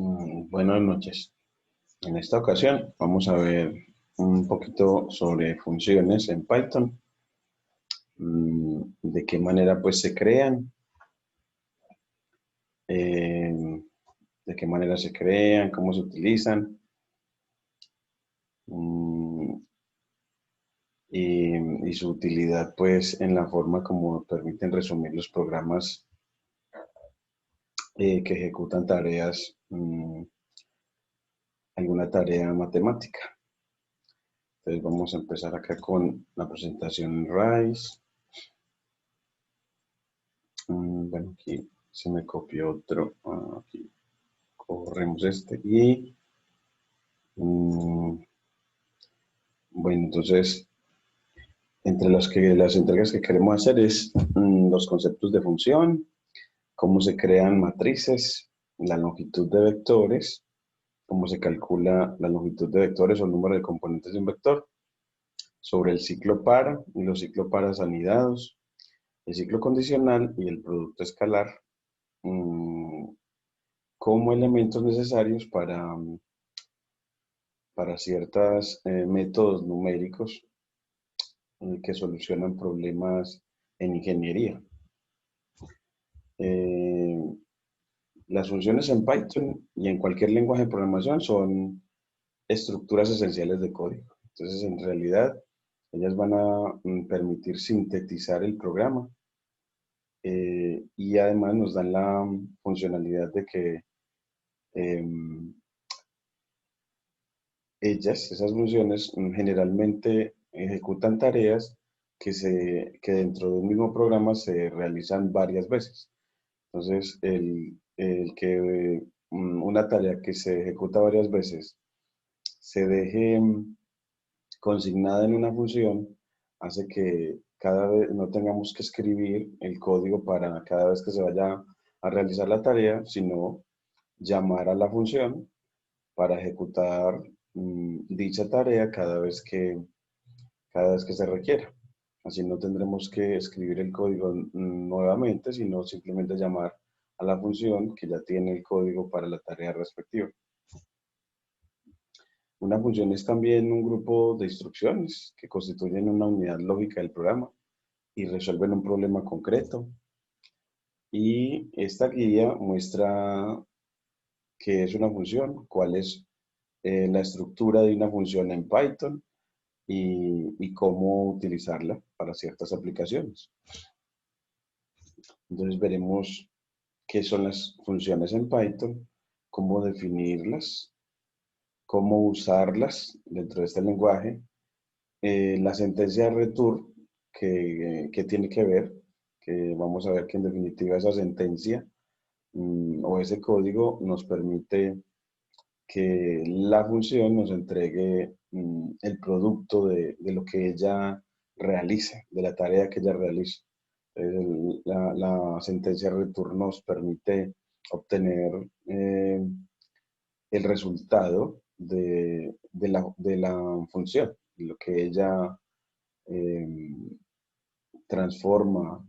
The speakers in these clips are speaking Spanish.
Buenas noches. En esta ocasión vamos a ver un poquito sobre funciones en Python, de qué manera pues se crean, eh, cómo se utilizan mm, y su utilidad pues en la forma como permiten resumir los programas que ejecutan tareas, alguna tarea matemática. Entonces vamos a empezar acá con la presentación en RISE. Bueno, aquí se me copió otro. Aquí corremos este y mm, bueno, entonces entre las entregas que queremos hacer es los conceptos de función, cómo se crean matrices, la longitud de vectores, cómo se calcula la longitud de vectores o el número de componentes de un vector, sobre el ciclo para y los ciclos paras anidados, el ciclo condicional y el producto escalar mm, como elementos necesarios para ciertos métodos numéricos que solucionan problemas en ingeniería. Eh, las funciones en Python y en cualquier lenguaje de programación son estructuras esenciales de código. Entonces, en realidad, ellas van a permitir sintetizar el programa y además nos dan la funcionalidad de que eh, esas funciones, generalmente ejecutan tareas que dentro de un mismo programa se realizan varias veces. Entonces, el que una tarea que se ejecuta varias veces se deje consignada en una función hace que cada vez no tengamos que escribir el código para cada vez que se vaya a realizar la tarea, sino llamar a la función para ejecutar dicha tarea cada vez que se requiera. Así no tendremos que escribir el código nuevamente, sino simplemente llamar a la función que ya tiene el código para la tarea respectiva. Una función es también un grupo de instrucciones que constituyen una unidad lógica del programa y resuelven un problema concreto. Y esta guía muestra qué es una función, cuál es la estructura de una función en Python y cómo utilizarla para ciertas aplicaciones. Entonces veremos qué son las funciones en Python, cómo definirlas, cómo usarlas dentro de este lenguaje, la sentencia return que tiene que ver, que vamos a ver que en definitiva esa sentencia o ese código nos permite que la función nos entregue el producto de lo que ella realiza, de la tarea que ella realiza. La sentencia return nos permite obtener el resultado de la función, de lo que ella eh, transforma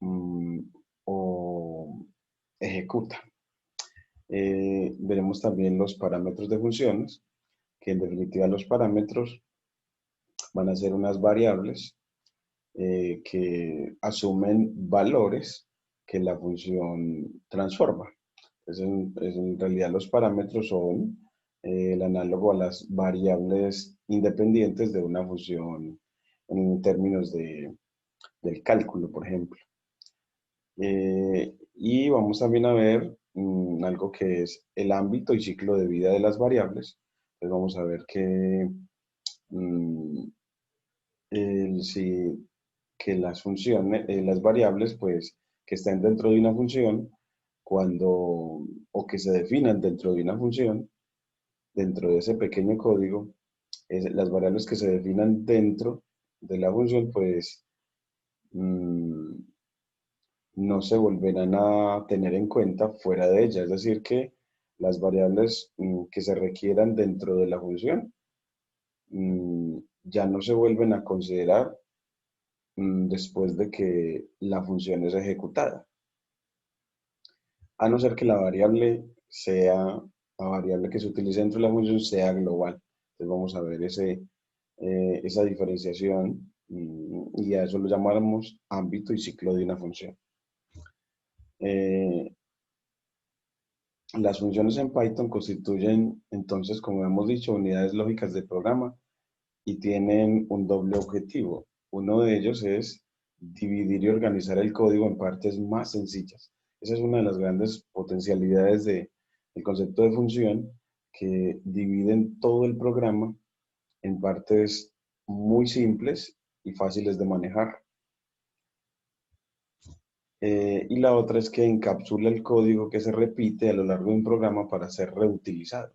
mm, o ejecuta. Veremos también los parámetros de funciones, que en definitiva los parámetros van a ser unas variables que asumen valores que la función transforma. En realidad los parámetros son el análogo a las variables independientes de una función en términos del cálculo, por ejemplo. Y vamos también a ver algo que es el ámbito y ciclo de vida de las variables. Entonces vamos a ver que, mm, si, que las funciones, las variables, pues, que estén dentro de una función, o que se definan dentro de una función, dentro de ese pequeño código, las variables que se definan dentro de la función, pues, mm, no se volverán a tener en cuenta fuera de ella. Es decir, que las variables que se requieran dentro de la función ya no se vuelven a considerar después de que la función es ejecutada. A no ser que la variable sea, la variable que se utilice dentro de la función sea global. Entonces vamos a ver esa diferenciación y a eso lo llamamos ámbito y ciclo de una función. Eh, las funciones en Python constituyen entonces, como hemos dicho, unidades lógicas de programa y tienen un doble objetivo. Uno de ellos es dividir y organizar el código en partes más sencillas. Esa es una de las grandes potencialidades del concepto de función, que dividen todo el programa en partes muy simples y fáciles de manejar. Y la otra es que encapsula el código que se repite a lo largo de un programa para ser reutilizado.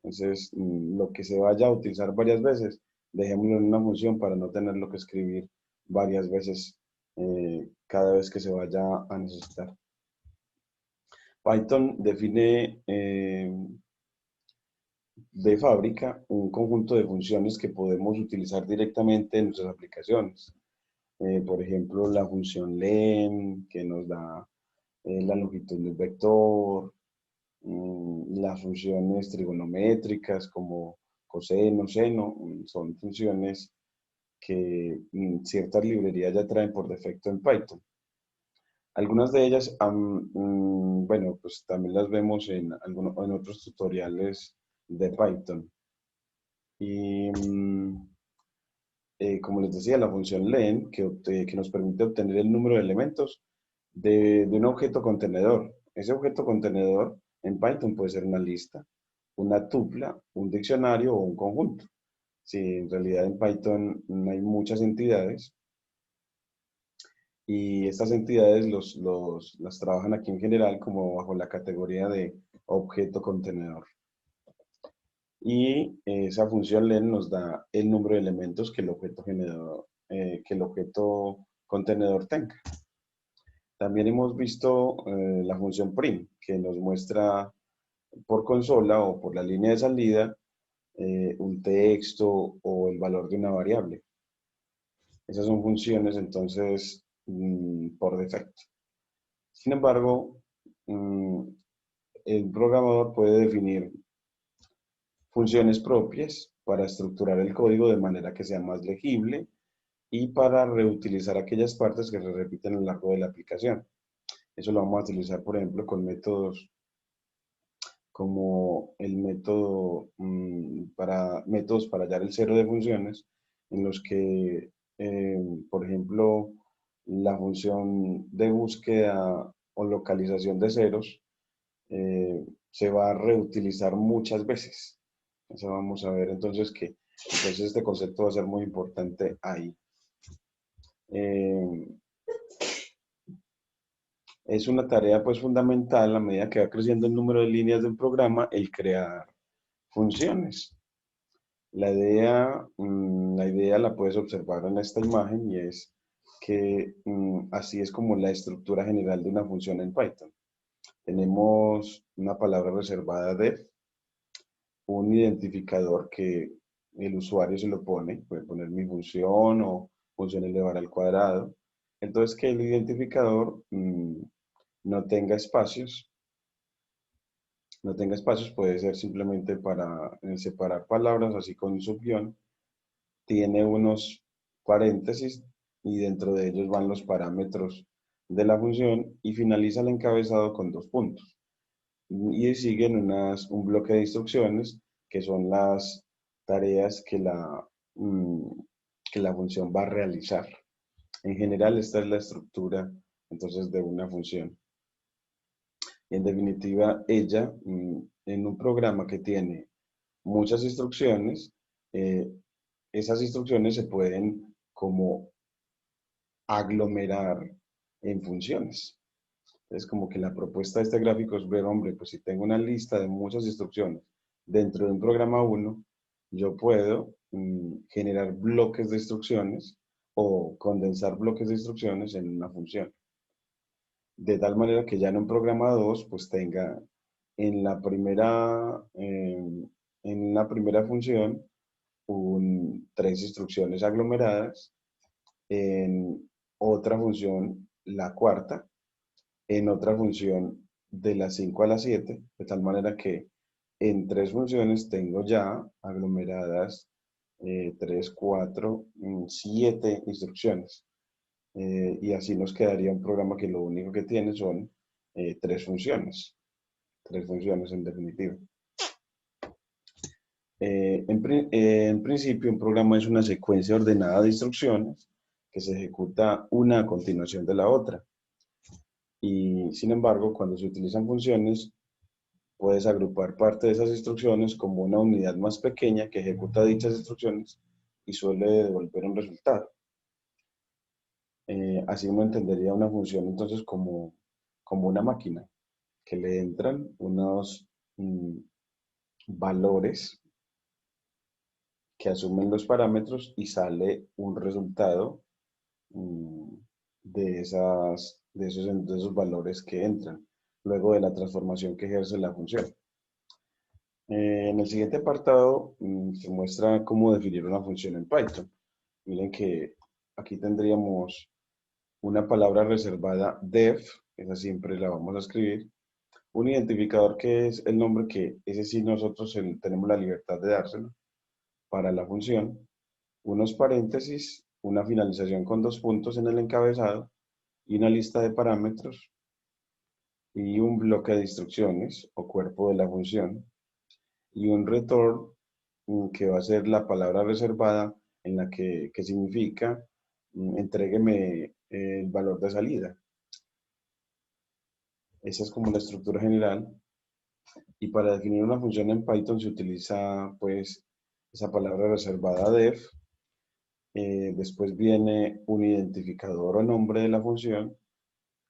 Entonces, lo que se vaya a utilizar varias veces, dejémoslo en una función para no tenerlo que escribir varias veces cada vez que se vaya a necesitar. Python define de fábrica un conjunto de funciones que podemos utilizar directamente en nuestras aplicaciones. Por ejemplo, la función len, que nos da la longitud del vector, las funciones trigonométricas como coseno, seno, son funciones que ciertas librerías ya traen por defecto en Python. Algunas de ellas, bueno, pues también las vemos en otros tutoriales de Python. Y como les decía, la función len, que nos permite obtener el número de elementos de un objeto contenedor. Ese objeto contenedor en Python puede ser una lista, una tupla, un diccionario o un conjunto. Sí, en realidad en Python hay muchas entidades y estas entidades las trabajan aquí en general como bajo la categoría de objeto contenedor. Y esa función len nos da el número de elementos que que el objeto contenedor tenga. También hemos visto la función print, que nos muestra por consola o por la línea de salida un texto o el valor de una variable. Esas son funciones entonces por defecto. Sin embargo, mm, el programador puede definir funciones propias para estructurar el código de manera que sea más legible y para reutilizar aquellas partes que se repiten a lo largo de la aplicación. Eso lo vamos a utilizar, por ejemplo, con métodos como el método métodos para hallar el cero de funciones, en los que, por ejemplo, la función de búsqueda o localización de ceros se va a reutilizar muchas veces. Eso vamos a ver entonces que entonces este concepto va a ser muy importante ahí. Eh, es una tarea pues fundamental a medida que va creciendo el número de líneas del programa, el crear funciones. La idea la puedes observar en esta imagen y es que así es como la estructura general de una función en Python. Tenemos una palabra reservada def, un identificador que el usuario se lo pone, puede poner mi función o función elevar al cuadrado. Entonces que el identificador no tenga espacios. No tenga espacios puede ser simplemente para separar palabras, así con un subguión. Tiene unos paréntesis y dentro de ellos van los parámetros de la función y finaliza el encabezado con dos puntos. Y siguen un bloque de instrucciones que son las tareas mm, que la función va a realizar. En general, esta es la estructura entonces de una función. En definitiva, ella, en un programa que tiene muchas instrucciones, eh, esas instrucciones se pueden como aglomerar en funciones. Es como que la propuesta de este gráfico es ver, hombre, pues si tengo una lista de muchas instrucciones dentro de un programa 1, yo puedo generar bloques de instrucciones o condensar bloques de instrucciones en una función. De tal manera que ya en un programa 2, pues tenga en la primera, en la primera función tres instrucciones aglomeradas, en otra función la cuarta, en otra función de las 5 a las 7, de tal manera que en 3 funciones tengo ya aglomeradas 3, 4, 7 instrucciones. Y así nos quedaría un programa que lo único que tiene son 3 funciones. 3 funciones en definitiva. En principio, un programa es una secuencia ordenada de instrucciones que se ejecuta una a continuación de la otra. Y sin embargo, cuando se utilizan funciones, puedes agrupar parte de esas instrucciones como una unidad más pequeña que ejecuta dichas instrucciones y suele devolver un resultado. Así uno entendería una función entonces como una máquina que le entran unos valores que asumen los parámetros y sale un resultado mm, de esos valores que entran, luego de la transformación que ejerce la función. En el siguiente apartado se muestra cómo definir una función en Python. Miren que aquí tendríamos una palabra reservada def, esa siempre la vamos a escribir, un identificador que es el nombre que ese sí nosotros tenemos la libertad de dárselo para la función, unos paréntesis, una finalización con 2 puntos en el encabezado y una lista de parámetros y un bloque de instrucciones o cuerpo de la función y un return que va a ser la palabra reservada en la que significa entrégueme el valor de salida. Esa es como la estructura general. Y para definir una función en Python se utiliza pues esa palabra reservada def. Después viene un identificador o nombre de la función,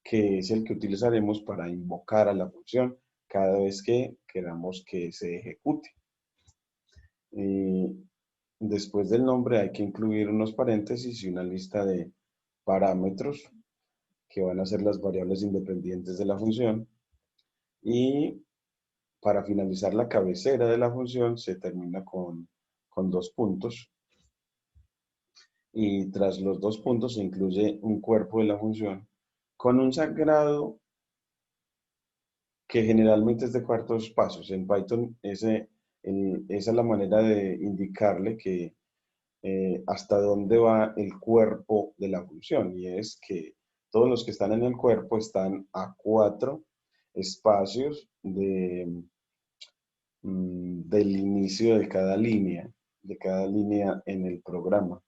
que es el que utilizaremos para invocar a la función cada vez que queramos que se ejecute. Después del nombre hay que incluir unos paréntesis y una lista de parámetros que van a ser las variables independientes de la función. Y para finalizar la cabecera de la función se termina con 2 puntos. Y tras los 2 puntos se incluye un cuerpo de la función con un sagrado que generalmente es de cuartos pasos. En Python esa es la manera de indicarle que hasta dónde va el cuerpo de la función, y es que todos los que están en el cuerpo están a 4 espacios del inicio de cada línea en el programa,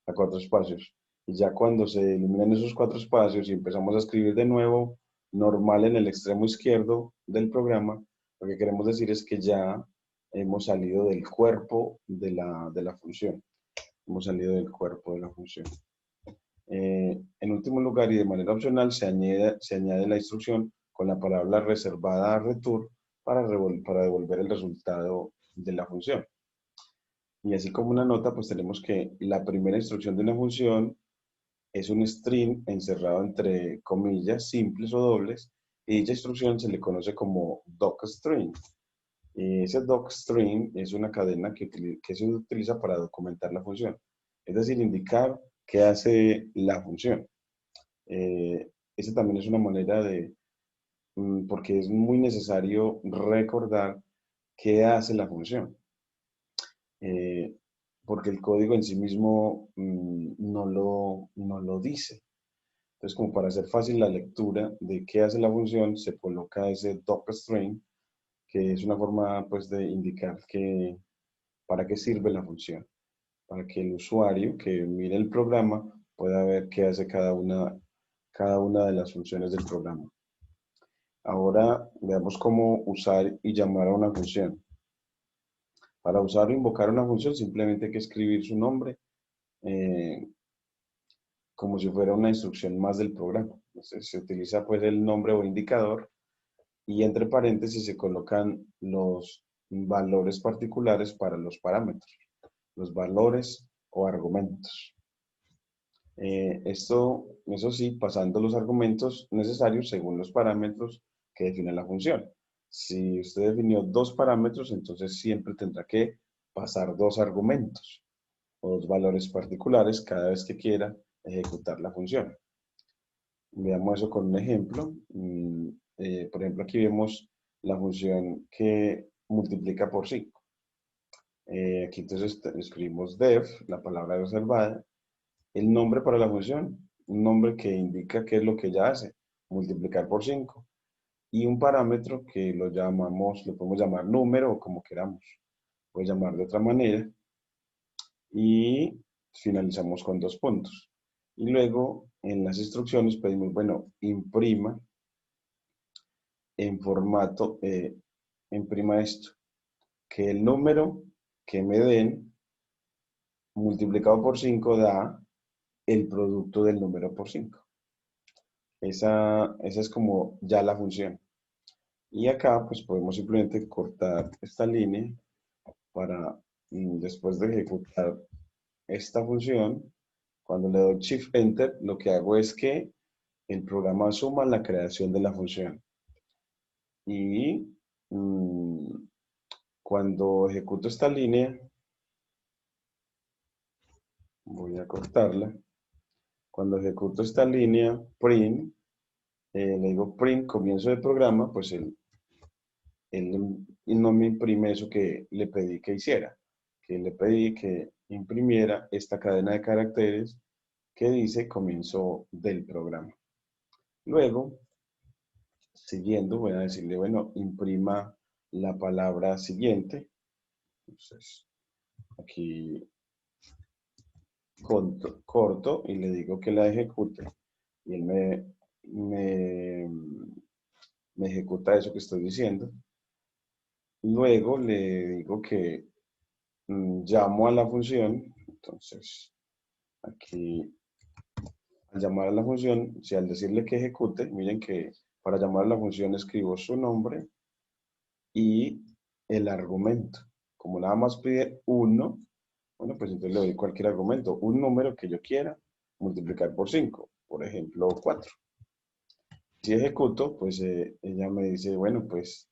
a 4 espacios. Y ya cuando se eliminan esos 4 espacios y empezamos a escribir de nuevo normal en el extremo izquierdo del programa, lo que queremos decir es que ya hemos salido del cuerpo de la función. Hemos salido del cuerpo de la función. En último lugar y de manera opcional se añade la instrucción con la palabra reservada a return para devolver el resultado de la función. Y así como una nota, pues tenemos que la primera instrucción de una función es un string encerrado entre comillas simples o dobles, y dicha instrucción se le conoce como docstring. Ese docstring es una cadena que se utiliza para documentar la función, es decir, indicar qué hace la función. Esa también es una manera porque es muy necesario recordar qué hace la función, eh, porque el código en sí mismo no lo dice. Entonces, como para hacer fácil la lectura de qué hace la función, se coloca ese docstring, que es una forma pues de indicar para qué sirve la función, para que el usuario que mire el programa pueda ver qué hace cada una de las funciones del programa. Ahora veamos cómo usar y llamar a una función. Para usar o invocar una función simplemente hay que escribir su nombre eh, como si fuera una instrucción más del programa. Entonces, se utiliza pues el nombre o indicador y entre paréntesis se colocan los valores particulares para los parámetros, los valores o argumentos. Eso sí, pasando los argumentos necesarios según los parámetros que define la función. Si usted definió 2 parámetros, entonces siempre tendrá que pasar 2 argumentos o 2 valores particulares cada vez que quiera ejecutar la función. Veamos eso con un ejemplo. por ejemplo, aquí vemos la función que multiplica por 5. Aquí entonces escribimos def, la palabra reservada, el nombre para la función, un nombre que indica qué es lo que ella hace, multiplicar por 5, y un parámetro que lo llamamos, lo podemos llamar número o como queramos, puede llamar de otra manera, y finalizamos con 2 puntos. Y luego en las instrucciones pedimos, bueno, imprima en formato, imprima esto, que el número que me den multiplicado por 5 da el producto del número por 5. Esa es como ya la función. Y acá pues podemos simplemente cortar esta línea para después de ejecutar esta función, cuando le doy Shift Enter, lo que hago es que el programa suma la creación de la función. Y cuando ejecuto esta línea, voy a cortarla. Cuando ejecuto esta línea, print, le digo print comienzo del programa, pues él no me imprime eso que le pedí que hiciera, que le pedí que imprimiera esta cadena de caracteres que dice comienzo del programa. Luego, siguiendo, voy a decirle, bueno, imprima la palabra siguiente. Entonces, aquí corto y le digo que la ejecute. Y él me, me ejecuta eso que estoy diciendo. Luego le digo que llamo a la función. Entonces, aquí, al llamar a la función, si al decirle que ejecute, miren que para llamar a la función escribo su nombre y el argumento. Como nada más pide uno, bueno, pues entonces le doy cualquier argumento, un número que yo quiera multiplicar por 5, por ejemplo, 4. Si ejecuto, pues ella me dice, bueno, pues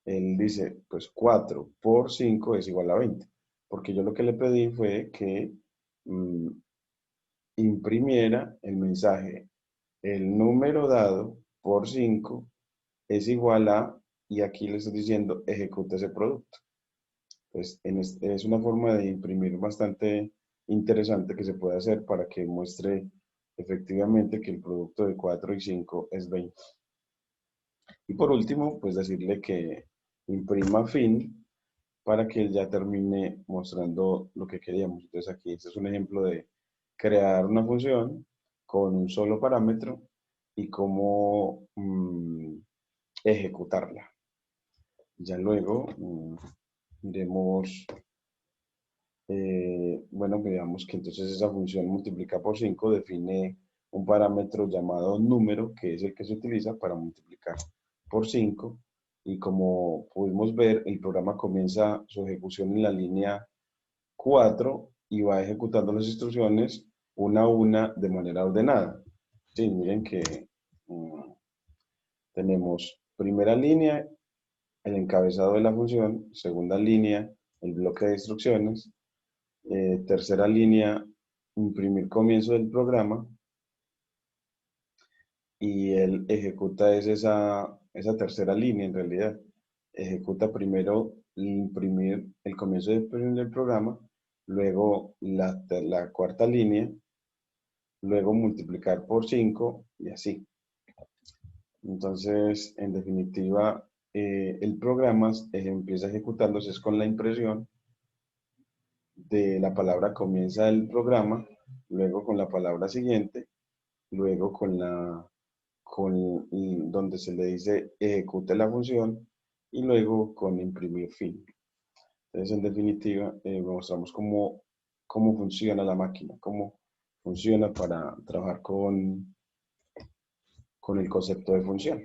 él dice, pues 4 por 5 es igual a 20, porque yo lo que le pedí fue que mm, imprimiera el mensaje, el número dado por 5 es igual a, y aquí le estoy diciendo, ejecuta ese producto. Pues es una forma de imprimir bastante interesante que se puede hacer para que muestre efectivamente que el producto de 4 y 5 es 20. Y por último, pues decirle que imprima fin para que él ya termine mostrando lo que queríamos. Entonces aquí este es un ejemplo de crear una función con un solo parámetro y cómo ejecutarla. Ya luego iremos, bueno, veamos que entonces esa función multiplica por 5 define un parámetro llamado número, que es el que se utiliza para multiplicar por 5. Y como pudimos ver, el programa comienza su ejecución en la línea 4 y va ejecutando las instrucciones una a una de manera ordenada. Sí, miren que mm, tenemos primera línea, el encabezado de la función, segunda línea, el bloque de instrucciones, tercera línea, imprimir comienzo del programa, y él ejecuta esa tercera línea en realidad. Ejecuta primero imprimir el comienzo del programa, luego la cuarta línea, luego multiplicar por 5 y así. Entonces, en definitiva, el programa empieza ejecutándose es con la impresión de la palabra comienza el programa, luego con la palabra siguiente, luego donde se le dice ejecute la función y luego con imprimir fin. Entonces, en definitiva, mostramos cómo funciona la máquina, cómo funciona para trabajar con el concepto de función.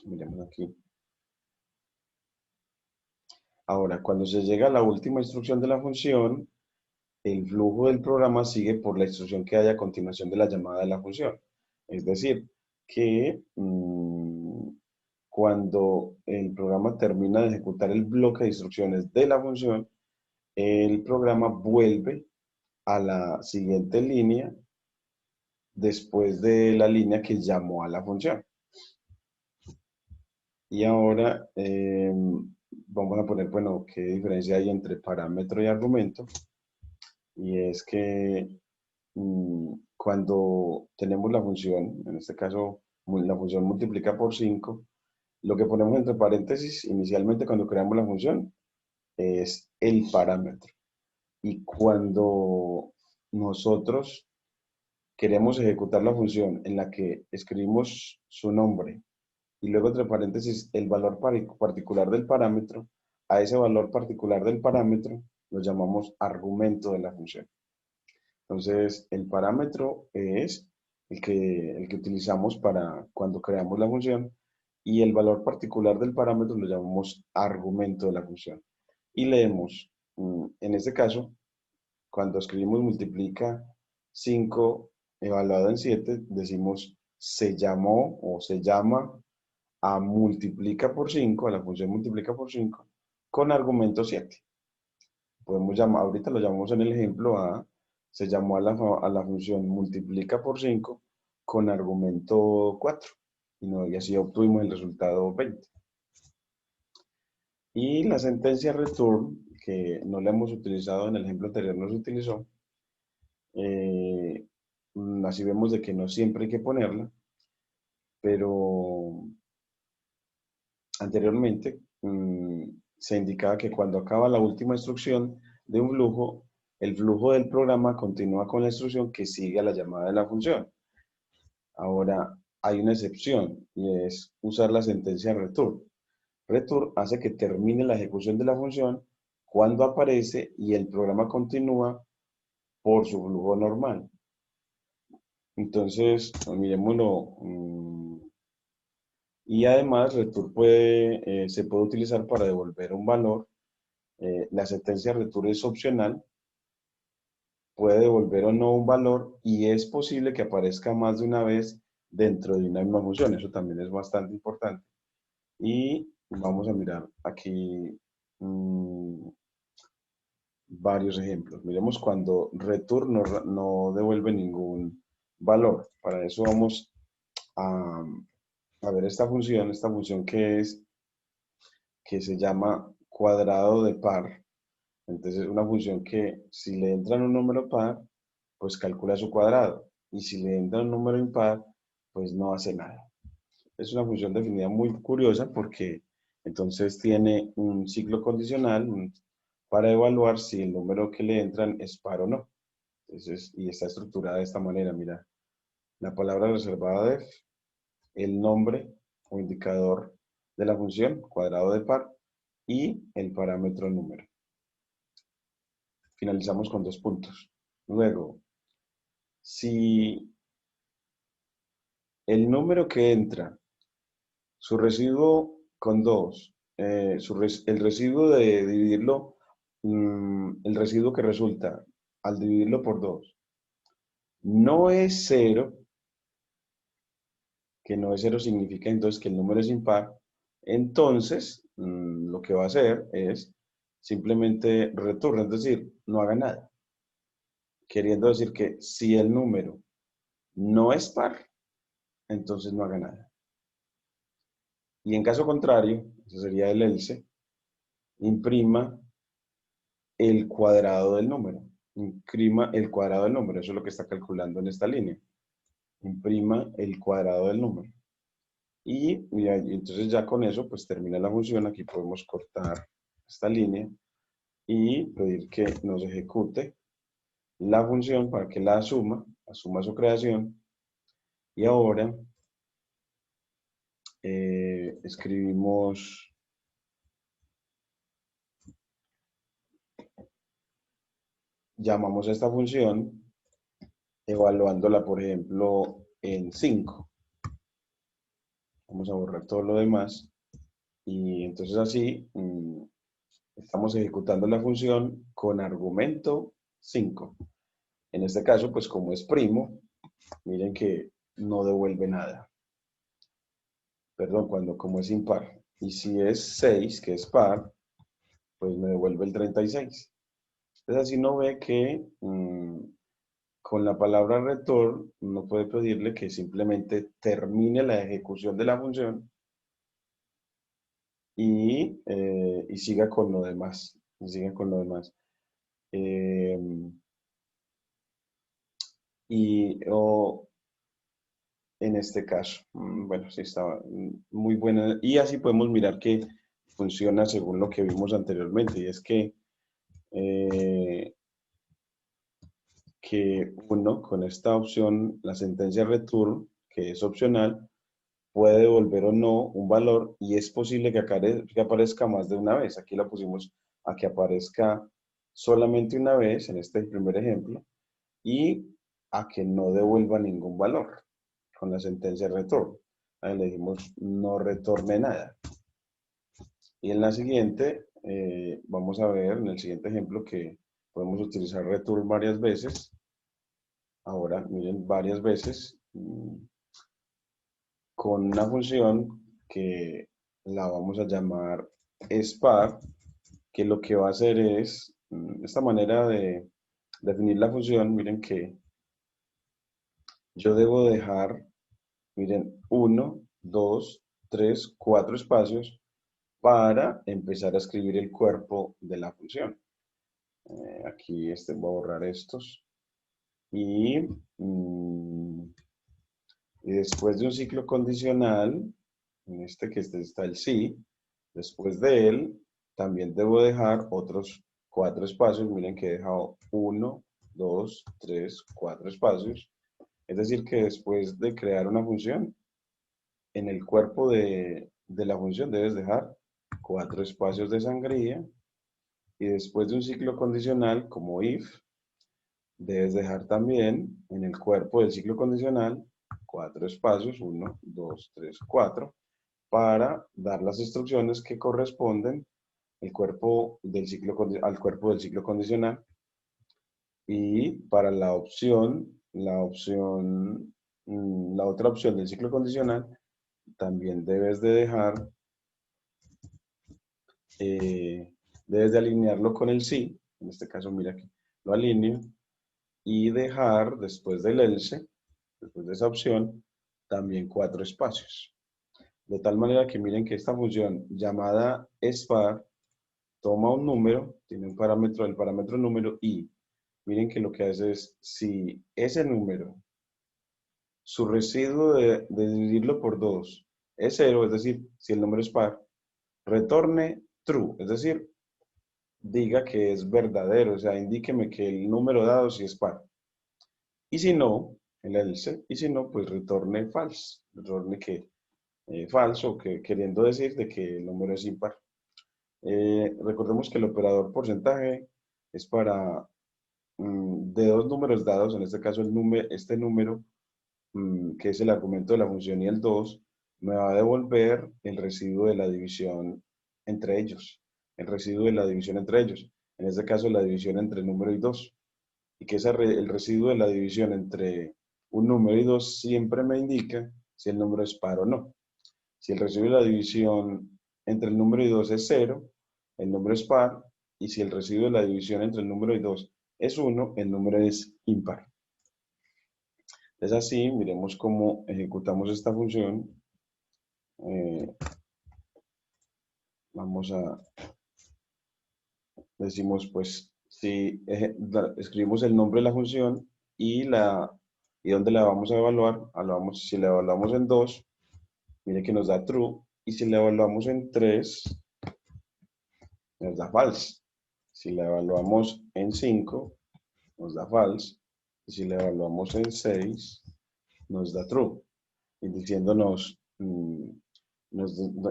Miremos aquí. Ahora, cuando se llega a la última instrucción de la función, el flujo del programa sigue por la instrucción que haya a continuación de la llamada de la función. Es decir, que cuando el programa termina de ejecutar el bloque de instrucciones de la función, el programa vuelve a la siguiente línea después de la línea que llamó a la función. Y ahora vamos a poner, bueno, qué diferencia hay entre parámetro y argumento. Y es que cuando tenemos la función, en este caso la función multiplica por 5, lo que ponemos entre paréntesis inicialmente cuando creamos la función es el parámetro. Y cuando nosotros queremos ejecutar la función en la que escribimos su nombre y luego entre paréntesis el valor particular del parámetro, a ese valor particular del parámetro lo llamamos argumento de la función. Entonces, el parámetro es el que utilizamos para cuando creamos la función y el valor particular del parámetro lo llamamos argumento de la función. Y leemos, en este caso, cuando escribimos multiplica 5 evaluado en 7, decimos se llamó o se llama a multiplica por 5, a la función multiplica por 5, con argumento 7. Podemos llamar, ahorita lo llamamos en el ejemplo se llamó a la función multiplica por 5 con argumento 4. Y así obtuvimos el resultado 20. Y la sentencia return, que no la hemos utilizado en el ejemplo anterior, no se utilizó. Así vemos de que no siempre hay que ponerla, pero anteriormente se indicaba que cuando acaba la última instrucción de un flujo, el flujo del programa continúa con la instrucción que sigue a la llamada de la función. Ahora, hay una excepción y es usar la sentencia return. Return hace que termine la ejecución de la función cuando aparece y el programa continúa por su flujo normal. Entonces, miremoslo. Y además, return se puede utilizar para devolver un valor. La sentencia return es opcional, puede devolver o no un valor y es posible que aparezca más de una vez dentro de una misma función. Eso también es bastante importante. Y vamos a mirar aquí varios ejemplos. Miremos cuando return no devuelve ningún valor. Para eso vamos a ver esta función que se llama cuadrado de par. Entonces es una función que si le entra un número par, pues calcula su cuadrado. Y si le entra un número impar, pues no hace nada. Es una función definida muy curiosa porque entonces tiene un ciclo condicional para evaluar si el número que le entran es par o no. Entonces, y está estructurada de esta manera, mira. La palabra reservada def, el nombre o indicador de la función, cuadrado de par, y el parámetro número. Finalizamos con 2 puntos. Luego, si el número que entra, su residuo con 2, el residuo de dividirlo, el residuo que resulta al dividirlo por 2, no es 0, que no es 0 significa entonces que el número es impar, entonces lo que va a hacer es simplemente return, es decir, no haga nada. Queriendo decir que si el número no es par, entonces no haga nada. Y en caso contrario, eso sería el else, imprima el cuadrado del número. Imprima el cuadrado del número, eso es lo que está calculando en esta línea. Imprima el cuadrado del número. Y mira, entonces ya con eso pues termina la función. Aquí podemos cortar esta línea y pedir que nos ejecute la función para que la asuma su creación. Y ahora escribimos, llamamos a esta función evaluándola, por ejemplo, en 5. Vamos a borrar todo lo demás. Y entonces así estamos ejecutando la función con argumento 5. En este caso, pues como es primo, miren que no devuelve nada. Perdón, como es impar. Y si es 6, que es par, pues me devuelve el 36. Entonces así no ve que con la palabra return uno puede pedirle que simplemente termine la ejecución de la función y siga con lo demás. Y siga con lo demás. Eh, o en este caso, bueno, sí estaba muy buena. Y así podemos mirar que funciona según lo que vimos anteriormente. Y es eh, que uno, con esta opción, la sentencia return, que es opcional, puede devolver o no un valor y es posible que aparezca más de una vez. Aquí la pusimos a que aparezca solamente una vez, en este primer ejemplo, y a que no devuelva ningún valor con la sentencia return. Ahí le dijimos no retorne nada. Y en la siguiente, vamos a ver en el siguiente ejemplo que podemos utilizar return varias veces. Ahora, miren, varias veces con una función que la vamos a llamar spar, que lo que va a hacer es, esta manera de definir la función, miren que yo debo dejar, miren, uno, 2, 3, 4 espacios para empezar a escribir el cuerpo de la función. Aquí voy a borrar estos. Y, y después de un ciclo condicional, en que está el sí, después de él, también debo dejar otros 4 espacios. Miren que he dejado uno, 2, 3, 4 espacios. Es decir, que después de crear una función, en el cuerpo de la función debes dejar 4 espacios de sangría. Y después de un ciclo condicional como if, debes dejar también en el cuerpo del ciclo condicional 4 espacios, uno, 2, 3, 4, para dar las instrucciones que corresponden al cuerpo del ciclo condicional. Y para la otra opción del ciclo condicional, también eh, debes de alinearlo con el sí. En este caso, mira que lo alineo y dejar después del else, después de esa opción, también 4 espacios. De tal manera que miren que esta función llamada spar toma un número, tiene un parámetro, el parámetro número y miren que lo que hace es, si ese número, su residuo de dividirlo por 2 es 0, es decir, si el número es par, retorne true, es decir, diga que es verdadero, o sea, indíqueme que el número dado sí es par. Y si no, el else, y si no, pues retorne false, retorne que falso, que, queriendo decir de que el número es impar. Recordemos que el operador porcentaje es para de dos números dados, en este caso este número, que es el argumento de la función y el 2 me va a devolver el residuo de la división entre ellos, el residuo de la división entre ellos, en este caso la división entre número y 2 y que el residuo de la división entre un número y 2 siempre me indica si el número es par o no. Si el residuo de la división entre el número y 2 es cero, el número es par, y si el residuo de la división entre el número y 2 es uno, el número es impar. Es así, miremos cómo ejecutamos esta función. Eh, vamos a, decimos pues, si escribimos el nombre de la función y dónde la vamos a evaluar, si la evaluamos en 2, mire que nos da true, y si la evaluamos en 3, nos da false. Si la evaluamos en 5, nos da false. Y si la evaluamos en 6, nos da true. Y diciéndonos,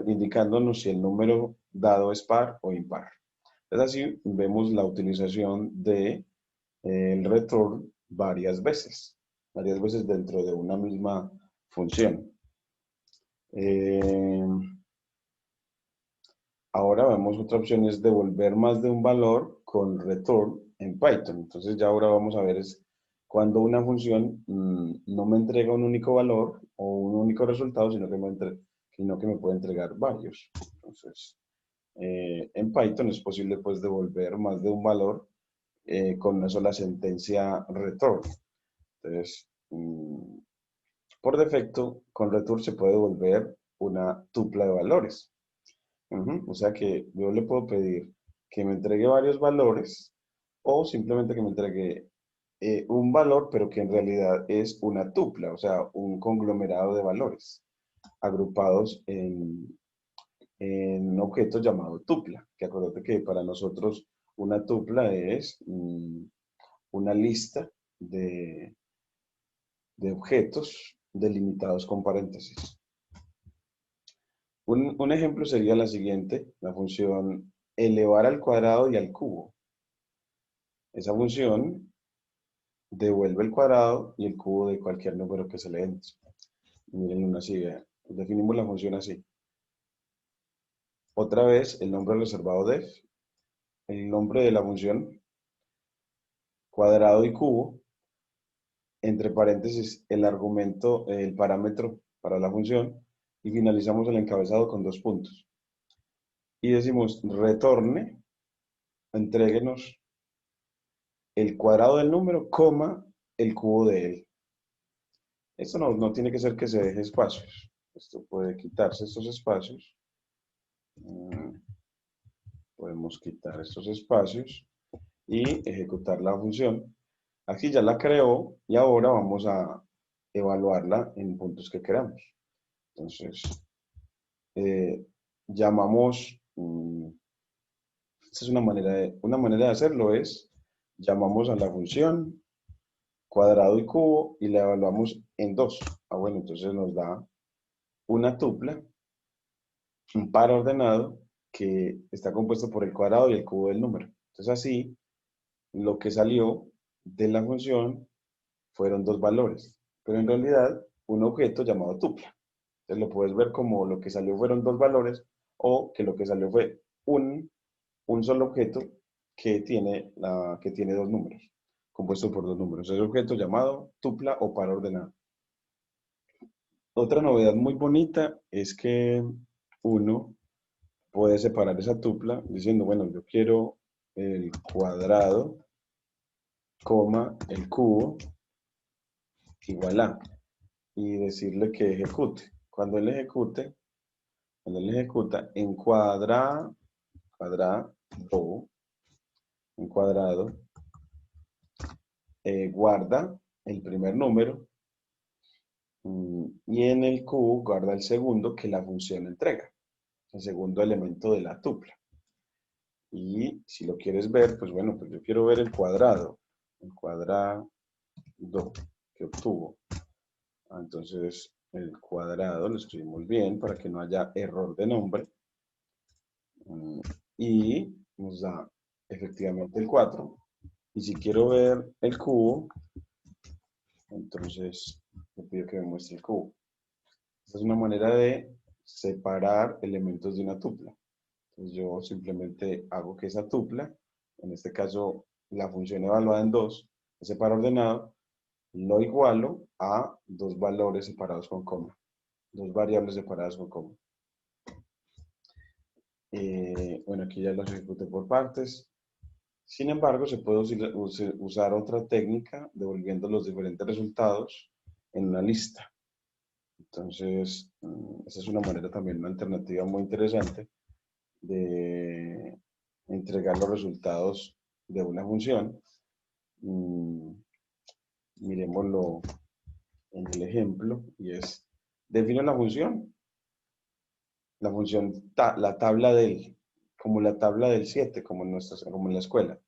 indicándonos si el número dado es par o impar. Es así, vemos la utilización de el return varias veces dentro de una misma función. Eh, Ahora vemos otra opción, es devolver más de un valor con return en Python. Entonces ya ahora vamos a ver es cuando una función no me entrega un único valor o un único resultado, sino que me puede entregar varios. Entonces, en Python es posible pues devolver más de un valor con una sola sentencia return. Entonces, por defecto, con return se puede devolver una tupla de valores. O sea que yo le puedo pedir que me entregue varios valores o simplemente que me entregue un valor, pero que en realidad es una tupla, o sea, un conglomerado de valores agrupados en un objeto llamado tupla. Que acuérdate que para nosotros una tupla es una lista de, de objetos delimitados con paréntesis. Un ejemplo sería la siguiente, la función elevar al cuadrado y al cubo. Esa función devuelve el cuadrado y el cubo de cualquier número que se le entre. Miren una así, definimos la función así. Otra vez, el nombre reservado def, el nombre de la función, cuadrado y cubo, entre paréntesis, el argumento, el parámetro para la función, y finalizamos el encabezado con 2 puntos. Y decimos, retorne, entréguenos el cuadrado del número, coma, el cubo de él. Esto no tiene que ser que se deje espacios. Esto puede quitarse estos espacios. Podemos quitar estos espacios y ejecutar la función. Aquí ya la creó y ahora vamos a evaluarla en puntos que queramos. Entonces, llamamos, esta es una manera de hacerlo es, llamamos a la función cuadrado y cubo y la evaluamos en 2. Bueno, entonces nos da una tupla, un par ordenado que está compuesto por el cuadrado y el cubo del número. Entonces así, lo que salió de la función fueron 2 valores, pero en realidad un objeto llamado tupla. Entonces lo puedes ver como lo que salió fueron 2 valores o que lo que salió fue un solo objeto que tiene 2 números, compuesto por 2 números. Es un objeto llamado tupla o par ordenado. Otra novedad muy bonita es que uno puede separar esa tupla diciendo, bueno, yo quiero el cuadrado, coma, el cubo, igual a, y decirle que ejecute. Cuando él ejecuta en cuadrado, en cuadrado, guarda el primer número y en el cubo guarda el segundo que la función entrega, el segundo elemento de la tupla. Y si lo quieres ver, pues bueno, pues yo quiero ver el cuadrado que obtuvo. Entonces, el cuadrado lo escribimos bien para que no haya error de nombre. Y nos da efectivamente el 4. Y si quiero ver el cubo, entonces le pido que me muestre el cubo. Esta es una manera de separar elementos de una tupla. Entonces yo simplemente hago que esa tupla, en este caso la función evaluada en 2, ese par ordenado, lo igualo a 2 valores separados con coma, 2 variables separadas con coma. Bueno, aquí ya los ejecuté por partes. Sin embargo, se puede usar otra técnica devolviendo los diferentes resultados en una lista. Entonces, esa es una manera también, una alternativa muy interesante de entregar los resultados de una función. Miremoslo en el ejemplo y es, defino la función, la tabla del, como la tabla del 7, como en la escuela,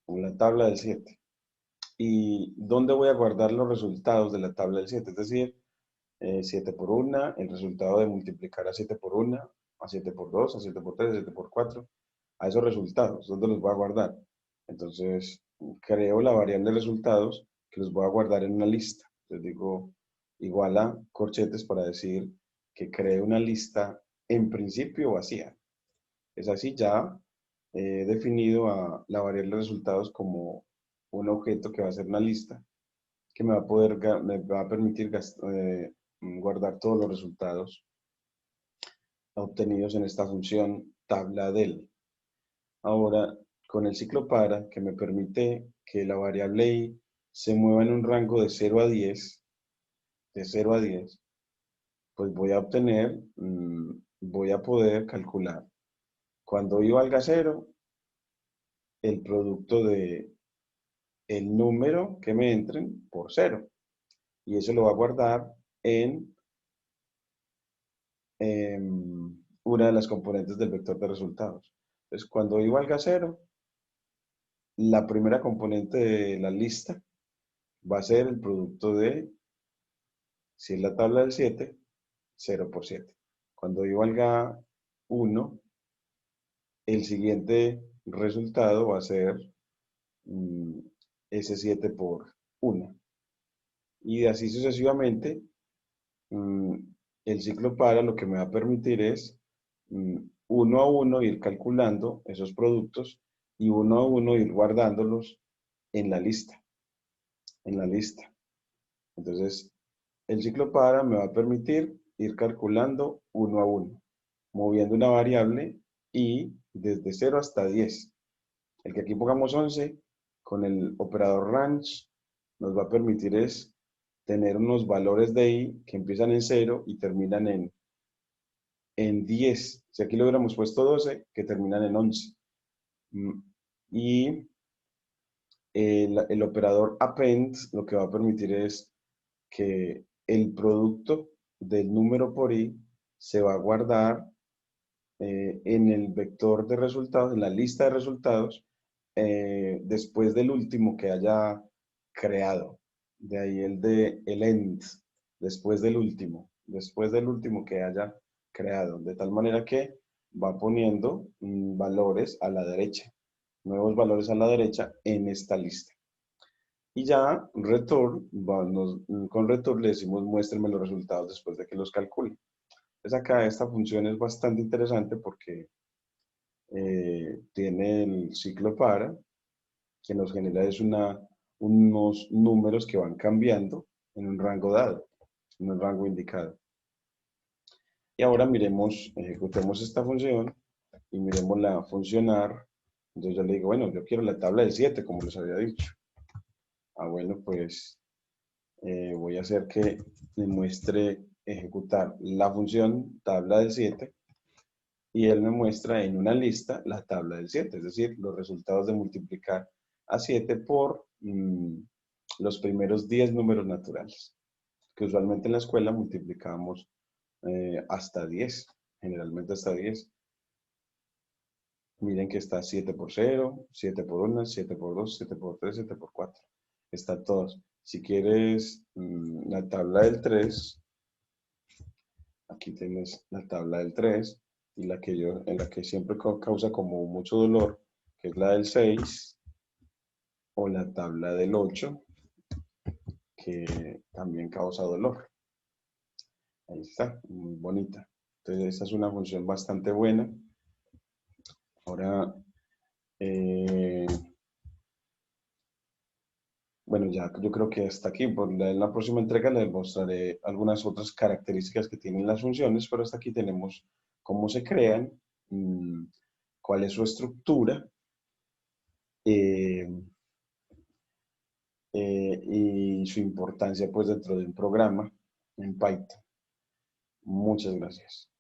como la tabla del 7. ¿Y dónde voy a guardar los resultados de la tabla del 7? Es decir, 7 por 1, el resultado de multiplicar a 7 por 1, a 7 por 2, a 7 por 3, a 7 por 4, a esos resultados, ¿dónde los voy a guardar? Entonces, creo la variable resultados que los voy a guardar en una lista. Les digo, igual a corchetes para decir que cree una lista en principio vacía. Es así, ya he definido a la variable resultados como un objeto que va a ser una lista que me va a permitir guardar todos los resultados obtenidos en esta función tabla del. Ahora, con el ciclo para, que me permite que la variable i se mueva en un rango de 0 a 10, pues voy a obtener, voy a poder calcular cuando I valga 0, el producto de el número que me entren por 0. Y eso lo va a guardar en una de las componentes del vector de resultados. Entonces, cuando I valga 0, la primera componente de la lista va a ser el producto de, si es la tabla del 7, 0 por 7. Cuando I valga 1, el siguiente resultado va a ser ese 7 por 1. Y así sucesivamente, mm, el ciclo para lo que me va a permitir es uno a uno ir calculando esos productos y uno a uno ir guardándolos en la lista, en la lista. Entonces, el ciclo para me va a permitir ir calculando uno a uno, moviendo una variable y desde 0 hasta 10. El que aquí pongamos 11, con el operador range, nos va a permitir es tener unos valores de I que empiezan en 0 y terminan en 10. Si aquí lo hubiéramos puesto 12, que terminan en 11. Y el operador append lo que va a permitir es que el producto del número por I se va a guardar en el vector de resultados, en la lista de resultados, después del último que haya creado. De ahí el end, después del último que haya creado. De tal manera que va poniendo valores a la derecha, nuevos valores a la derecha en esta lista. Y ya return, con return le decimos muéstrame los resultados después de que los calcule. Entonces acá esta función es bastante interesante porque tiene el ciclo para, que nos genera es unos números que van cambiando en un rango dado, en un rango indicado. Y ahora miremos, ejecutemos esta función y miremosla funcionar. Entonces yo le digo, bueno, yo quiero la tabla del 7, como les había dicho. Bueno, pues voy a hacer que me muestre ejecutar la función tabla del 7 y él me muestra en una lista la tabla del 7, es decir, los resultados de multiplicar a 7 por los primeros 10 números naturales, que usualmente en la escuela multiplicamos hasta 10, generalmente hasta 10. Miren que está 7 por 0, 7 por 1, 7 por 2, 7 por 3, 7 por 4. Está todos. Si quieres la tabla del 3, aquí tienes la tabla del 3 y en la que siempre causa como mucho dolor, que es la del 6, o la tabla del 8, que también causa dolor. Ahí está, muy bonita. Entonces, esta es una función bastante buena. Ahora, eh, bueno, ya yo creo que hasta aquí. En la próxima entrega les mostraré algunas otras características que tienen las funciones, pero hasta aquí tenemos cómo se crean, cuál es su estructura eh, y su importancia pues dentro de un programa en Python. Muchas gracias.